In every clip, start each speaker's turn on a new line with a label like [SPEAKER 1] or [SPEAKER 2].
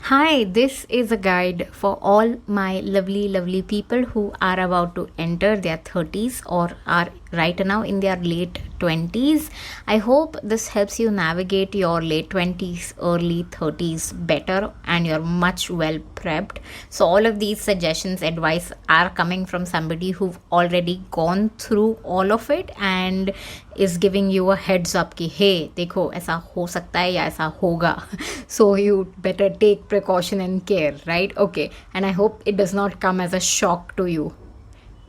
[SPEAKER 1] Hi, this is a guide for all my lovely people who are about to enter their 30s or are right now in their late 20s. I hope this helps you navigate your late 20s, early 30s better and you're much well prepped. So, all of these suggestions, advice are coming from somebody who've already gone through all of it and is giving you a heads up कि hey देखो ऐसा हो सकता है या ऐसा होगा. So you better take precaution and care, right? Okay, and I hope it does not come as a shock to you.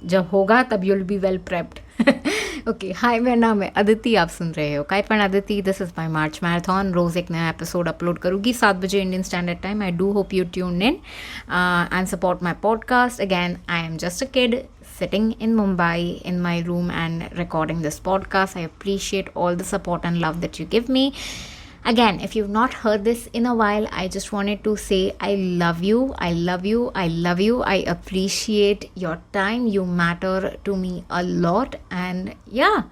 [SPEAKER 1] जब होगा तब you'll be well prepped. Okay, hi, मेरा नाम है अदिति, आप सुन रहे हो काइटबमना Aditi. This is my March marathon. रोज़ एक नया एपिसोड अपलोड करूँगी 7 बजे Indian standard time. I do hope you tune in and support my podcast. Again, I am just a kid sitting in Mumbai in my room and recording this podcast. I appreciate all the support and love that you give me. Again, if you've not heard this in a while, I just wanted to say I love you, I love you, I love you. I appreciate your time. You matter to me a lot. And yeah,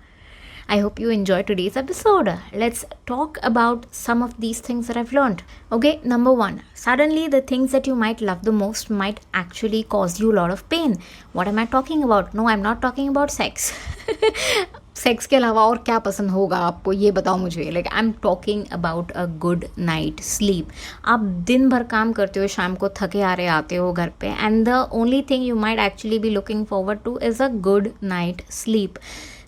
[SPEAKER 1] I hope you enjoy today's episode. Let's talk about some of these things that I've learned. Okay, number one, suddenly the things that you might love the most might actually cause you a lot of pain. What am I talking about? No, I'm not talking about sex. Sex के अलावा और क्या पसंद होगा आपको, ये बताओ मुझे. Like I am talking about a good night sleep. आप दिन भर काम करते हो, शाम को थके आ रहे आते हो घर पे, and the only thing you might actually be looking forward two is a good night sleep.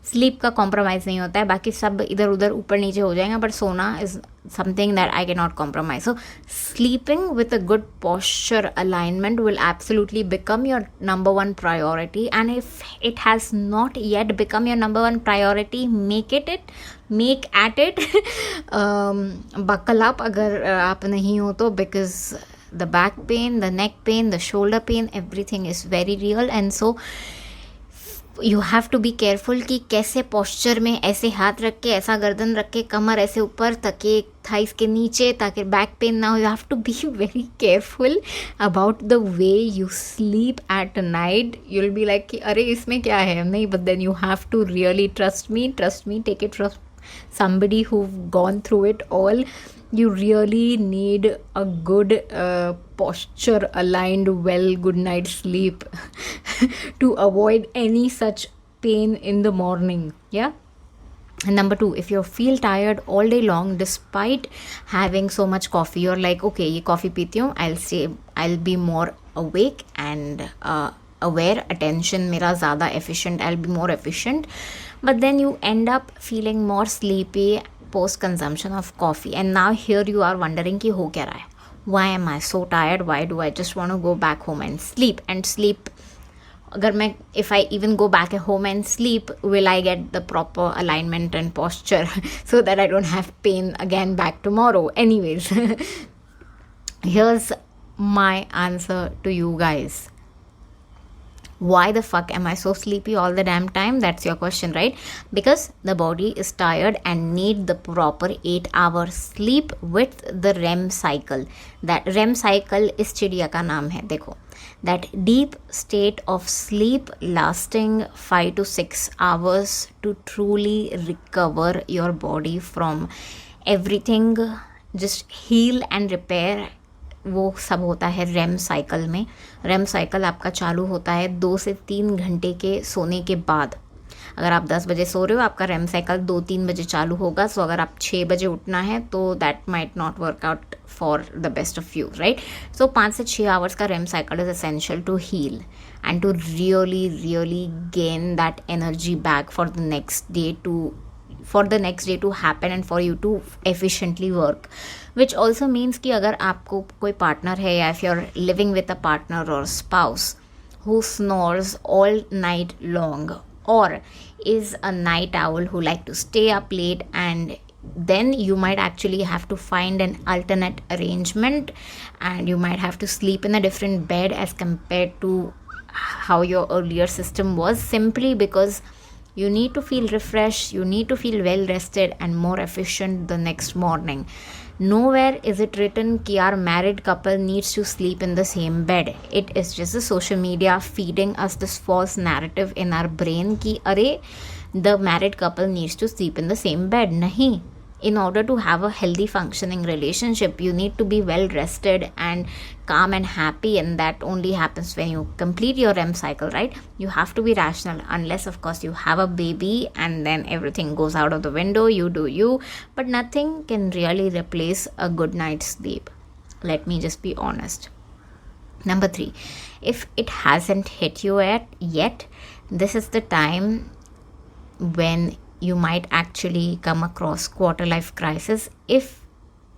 [SPEAKER 1] Sleep का कॉम्प्रोमाइज़ नहीं होता है, बाकी सब इधर उधर ऊपर नीचे हो जाएगा, बट सोना is something that I cannot compromise. So sleeping with a good posture alignment will absolutely become your number one priority, and if it has not yet become your number one priority, make at it. Buckle up अगर आप नहीं हो तो, because the back pain, the neck pain, the shoulder pain, everything is very real. And so you have to be careful कि कैसे posture में ऐसे हाथ रख के, ऐसा गर्दन रख के, कमर ऐसे ऊपर, तके थाइस के नीचे, ताकि बैक पेन ना हो. You have to be very careful about the way you sleep at night. You will be like कि अरे इसमें क्या है, नहीं, but then you have to really trust me, take it from somebody who've gone through it all. You really need a good posture aligned good night sleep to avoid any such pain in the morning. Yeah. And number two, if you feel tired all day long despite having so much coffee, you're like, okay, ये coffee पीती हूँ, I'll be more awake and aware, attention मेरा ज़्यादा efficient, I'll be more efficient. But then you end up feeling more sleepy post consumption of coffee, and now here you are wondering कि हो क्या रहा है, why am I so tired, why do I just want to go back home and sleep. अगर मैं, if I even go back home and sleep, will I get the proper alignment and posture so that I don't have pain again back tomorrow? Anyways, here's my answer to you guys. Why the fuck am I so sleepy all the damn time? That's your question, right? Because the body is tired and need the proper 8-hour sleep with the REM cycle. That REM cycle is चिड़िया का नाम है. देखो, that deep state of sleep lasting 5 to 6 hours to truly recover your body from everything, just heal and repair. वो सब होता है RAM cycle में. रेम साइकिल आपका चालू होता है 2 से 3 घंटे के सोने के बाद. अगर आप 10 बजे सो रहे हो, आपका रेम साइकिल 2-3 बजे चालू होगा. सो अगर आप 6 बजे उठना है तो that might not work out for the best of you, right? So 5 से 6 आवर्स का REM cycle is essential to heal and to really gain that energy back for the next day to happen and for you to efficiently work. Which also means कि अगर आपको कोई partner है, या if you're living with a partner or spouse who snores all night long or is a night owl who like to stay up late, and then you might actually have to find an alternate arrangement and you might have to sleep in a different bed as compared to how your earlier system was, simply because you need to feel refreshed, you need to feel well rested and more efficient the next morning. Nowhere is it written कि our married couple needs to sleep in the same bed. It is just the social media feeding us this false narrative in our brain कि अरे the married couple needs to sleep in the same bed. नहीं, in order to have a healthy functioning relationship, you need to be well rested and calm and happy, and that only happens when you complete your REM cycle, right? You have to be rational, unless of course you have a baby and then everything goes out of the window. You do you, but nothing can really replace a good night's sleep. Let me just be honest. Number 3, if it hasn't hit you yet, this is the time when you might actually come across quarter-life crisis. If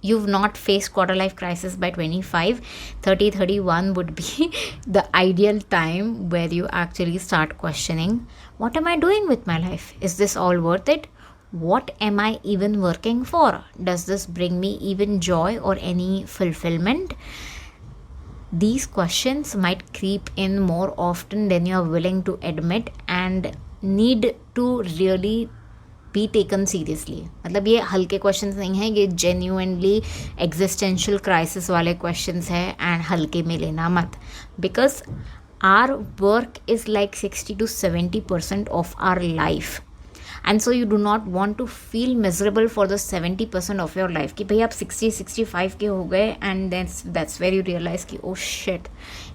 [SPEAKER 1] you've not faced quarter-life crisis by 25, 30, 31 would be the ideal time where you actually start questioning, what am I doing with my life? Is this all worth it? What am I even working for? Does this bring me even joy or any fulfillment? These questions might creep in more often than you are willing to admit and need to really be taken seriously. मतलब ये हल्के questions नहीं हैं, ये genuinely existential crisis वाले questions हैं, and हल्के में लेना मत, because our work is like 60 to 70% of our life. And so you do not want to feel miserable for the 70% of your life कि भाई आप 60-65 के हो गए, and that's where you realize कि oh shit,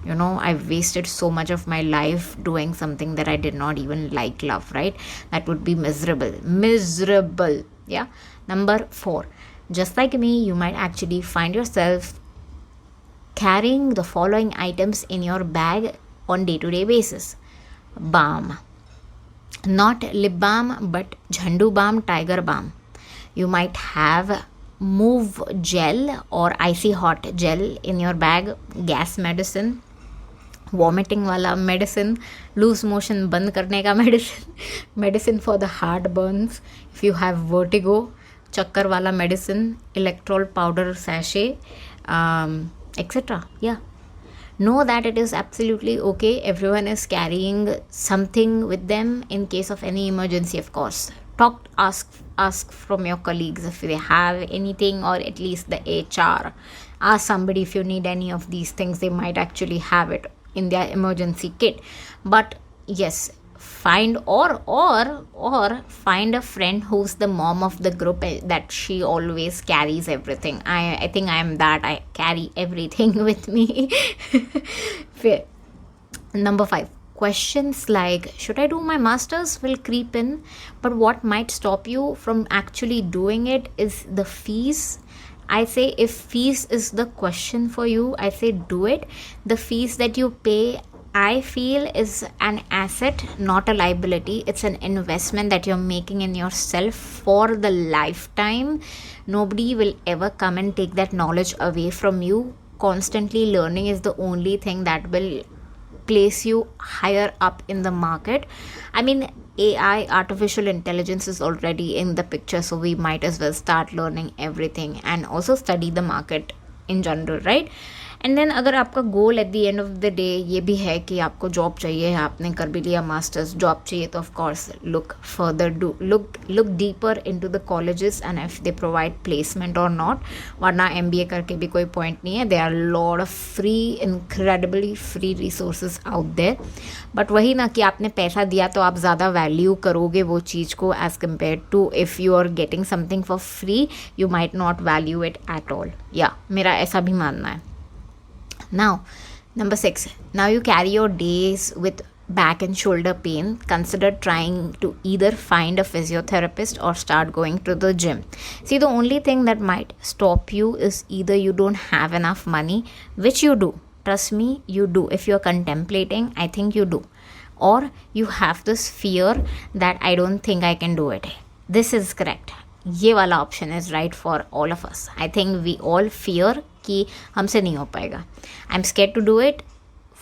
[SPEAKER 1] you know, I've wasted so much of my life doing something that I did not even like love, right? That would be miserable. Yeah. Number 4, just like me, you might actually find yourself carrying the following items in your bag on day-to-day basis. Balm. Not lip balm, but Jhandu balm, tiger balm. You might have move gel or icy hot gel in your bag, gas medicine, vomiting wala medicine, loose motion band karne ka medicine, medicine for the heartburns, if you have vertigo, chakkar wala medicine, electrol powder sachet, etc. Yeah. Know that it is absolutely okay. Everyone is carrying something with them in case of any emergency, of course. Ask from your colleagues if they have anything, or at least the HR. Ask somebody if you need any of these things. They might actually have it in their emergency kit. But yes, find or find a friend who's the mom of the group, that she always carries everything. I think I am that. I carry everything with me. Fair. Number 5, questions like should I do my masters will creep in, but what might stop you from actually doing it is the fees. I say if fees is the question for you, I say do it. The fees that you pay, I feel, is an asset, not a liability. It's an investment that you're making in yourself for the lifetime. Nobody will ever come and take that knowledge away from you. Constantly learning is the only thing that will place you higher up in the market. I mean, AI, artificial intelligence, is already in the picture, so we might as well start learning everything and also study the market in general, right? And then अगर आपका goal at the end of the day ये भी है कि आपको job चाहिए, आपने कर भी लिया मास्टर्स, जॉब चाहिए, तो of course look further, do look deeper into the colleges and if they provide placement or not. वरना MBA करके भी कोई पॉइंट नहीं है. They are lot of free, incredibly free resources out there. But वही ना कि आपने पैसा दिया तो आप ज़्यादा वैल्यू करोगे वो चीज़ को as compare to if you are getting something for free, you might not value it at all. या मेरा ऐसा भी मानना है. Now, number 6, now you carry your days with back and shoulder pain. Consider trying to either find a physiotherapist or start going to the gym. See, the only thing that might stop you is either you don't have enough money, which you do. Trust me, you do. If you're contemplating, I think you do. Or you have this fear that I don't think I can do it. This is correct. ये वाला option is right for all of us. I think we all fear कि हमसे नहीं हो पाएगा. I am scared to do it.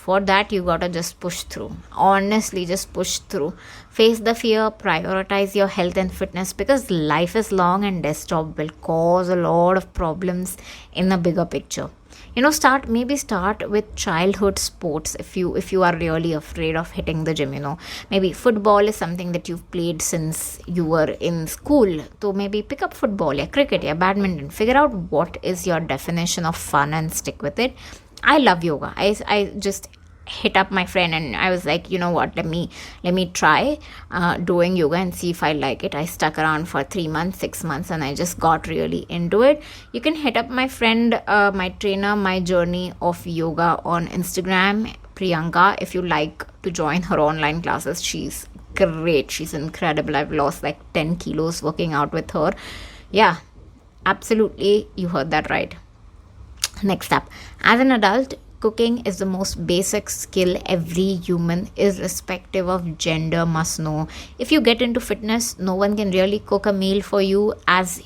[SPEAKER 1] For that you got to just push through. Honestly just push through. Face the fear, prioritize your health and fitness, because life is long and desktop will cause a lot of problems in a bigger picture. You know, start with childhood sports if you are really afraid of hitting the gym. You know, maybe football is something that you've played since you were in school, so maybe pick up football, yeah, cricket, yeah, badminton. Figure out what is your definition of fun and stick with it. I love yoga. I just hit up my friend, and I was like, you know what, let me try doing yoga and see if I like it. I stuck around for 3 months, 6 months, and I just got really into it. You can hit up my friend, my trainer, My Journey of Yoga on Instagram, Priyanka, if you like to join her online classes. She's great, she's incredible. I've lost like 10 kilos working out with her. Yeah, absolutely, you heard that right. Next up, as an adult, cooking is the most basic skill every human, irrespective of gender, must know. If you get into fitness, no one can really cook a meal for you as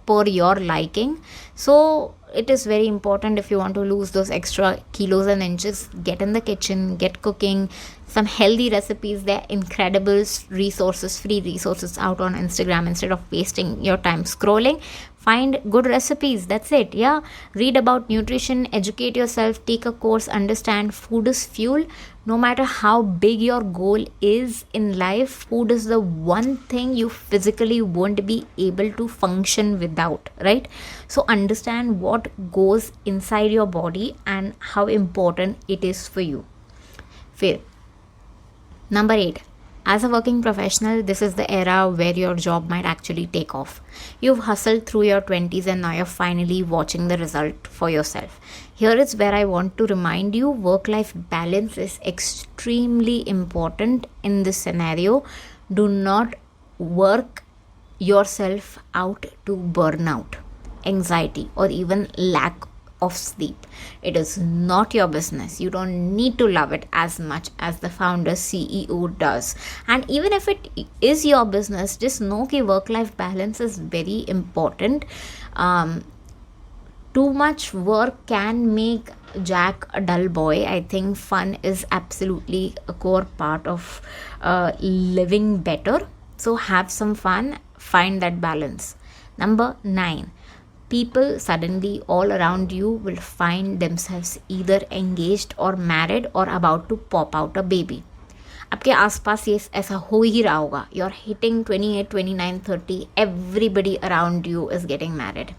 [SPEAKER 1] per your liking. So it is very important, if you want to lose those extra kilos and inches, get in the kitchen, get cooking some healthy recipes. They're incredible resources, free resources out on Instagram. Instead of wasting your time scrolling, find good recipes. That's it. Yeah, read about nutrition, educate yourself, take a course, understand food is fuel. No matter how big your goal is in life, food is the one thing you physically won't be able to function without, right? So understand what goes inside your body and how important it is for you. Fair. Number 8. As a working professional, this is the era where your job might actually take off. You've hustled through your 20s and now you're finally watching the result for yourself. Here is where I want to remind you, work-life balance is extremely important in this scenario. Do not work yourself out to burnout, anxiety, or even lack of sleep. It is not your business. You don't need to love it as much as the founder CEO does. And even if it is your business, just know that work-life balance is very important. Too much work can make Jack a dull boy. I think fun is absolutely a core part of living better. So have some fun, find that balance. Number 9. People suddenly all around you will find themselves either engaged or married or about to pop out a baby. आपके आसपास ये ऐसा हो ही रहा होगा. You're hitting 28, 29, 30. Everybody around you is getting married.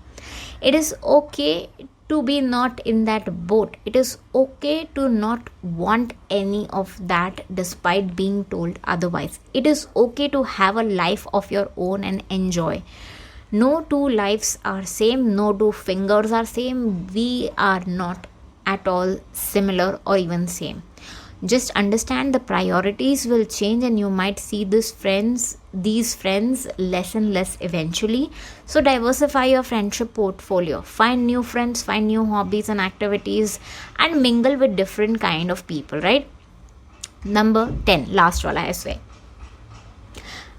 [SPEAKER 1] It is okay to be not in that boat. It is okay to not want any of that despite being told otherwise. It is okay to have a life of your own and enjoy. No two lives are same, no two fingers are same. We are not at all similar or even same. Just understand the priorities will change and you might see these friends less and less eventually. So diversify your friendship portfolio. Find new friends, find new hobbies and activities, and mingle with different kind of people, right? Number 10, last one, I swear.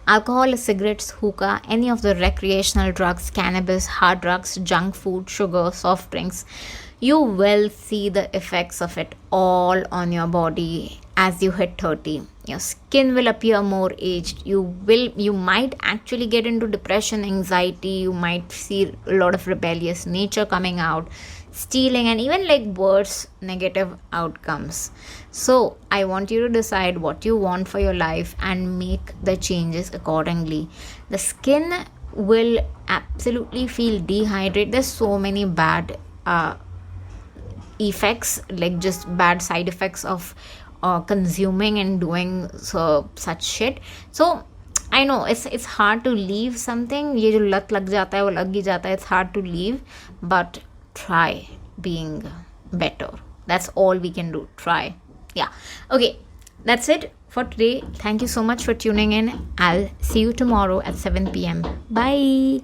[SPEAKER 1] Alcohol, cigarettes, hookah, any of the recreational drugs, cannabis, hard drugs, junk food, sugar, soft drinks, you will see the effects of it all on your body as you hit 30. Your skin will appear more aged. You might actually get into depression, anxiety. You might see a lot of rebellious nature coming out, stealing, and even like worse negative outcomes. So I want you to decide what you want for your life and make the changes accordingly. The skin will absolutely feel dehydrated. There's so many bad effects, like just bad side effects of consuming and doing such shit. So I know it's hard to leave something. ये जो लत लग जाता है वो लग ही जाता है. It's hard to leave, but try being better. That's all we can do. Try. Yeah. Okay. That's it for today. Thank you so much for tuning in. I'll see you tomorrow at 7 p.m. Bye.